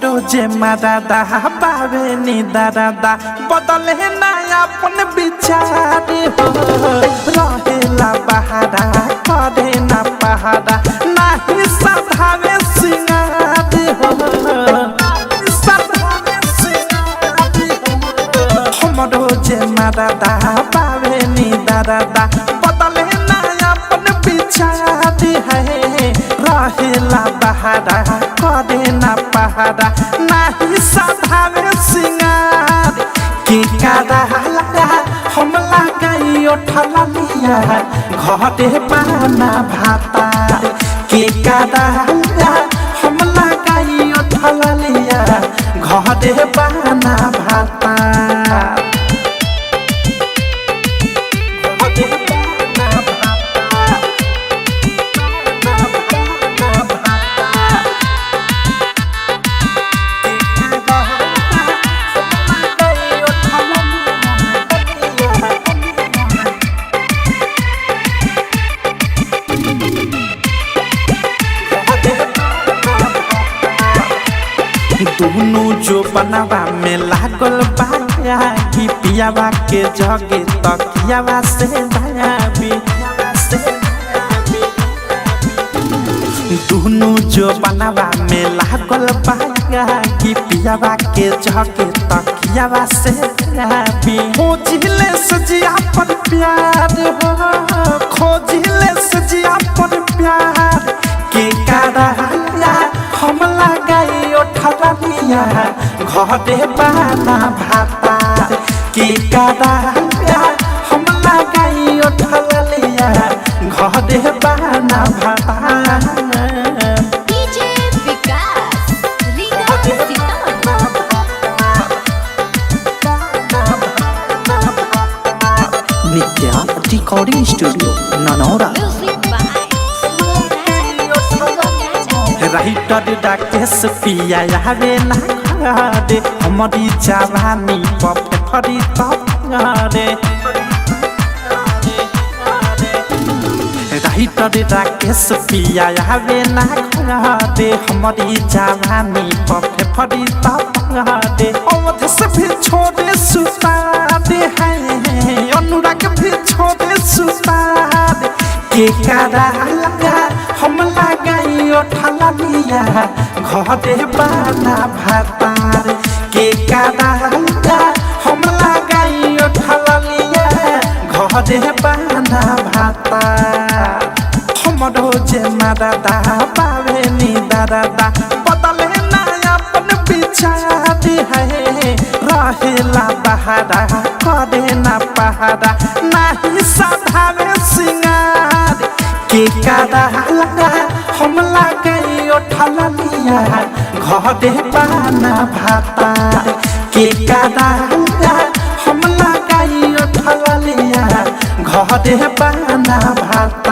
हमरो जे मादादा बावे नी दादा बदले ना अपन विचार हो रहेला बहारा करे ना पहाड़ा नाही सधावे सिंगार हो सधावे सिंगार हो हमरो जे मादादा बावे नी दादा बदले ना अपन विचार है रहेला बहारा करे ना पहाड़ा नाही सधावे सिंगार के कादा लगा हम लगाई उठला लिया घरे पाना भाता के कादा लगा हम लगाई उठला लिया घरे पाना भाता दोनों जो बनावा में लागल बाया कि पियावा के जगे तकियावा से दयाबी दोनों जो बनावा में लागल बाया कि पियावा के जगे तकियावा से दयाबी खोजिले सजिया पर प्यार हो खोजिले सजिया पर प्यार के कारा हम लगाई उठला लिया घरे पाना भाता के कादा हम लगाई उठला लिया घरे पाना भाता डीजे विकास रीगा नित्या रिकॉर्डिंग स्टूडियो ननौरा राइटर डाकेश पिया आवे ना घरे हमारी जवानी पफे फरी तरे राइटर डाकेश पिया आवे ना घरे हमारी जवानी पफे फरी तरे अवध से भी छोड़े सुता दे है अनुराग भी छोड़े सुता दे के कारा लगा हम लगाई उठला लिया घरे पाना भातार के कादा लगा हम लगाई उठला लिया घरे पाना भातार हमरो जे मादादा बावे नी दादा बदले ना अपन विचार है रहेला बहारा करे ना पहाड़ा नाही सधावे सिंगार के कादा लगा हम लगाई उठला लिया घरे पाना भाता के कादा लगा हम लगाई उठला लिया घरे पाना भाता।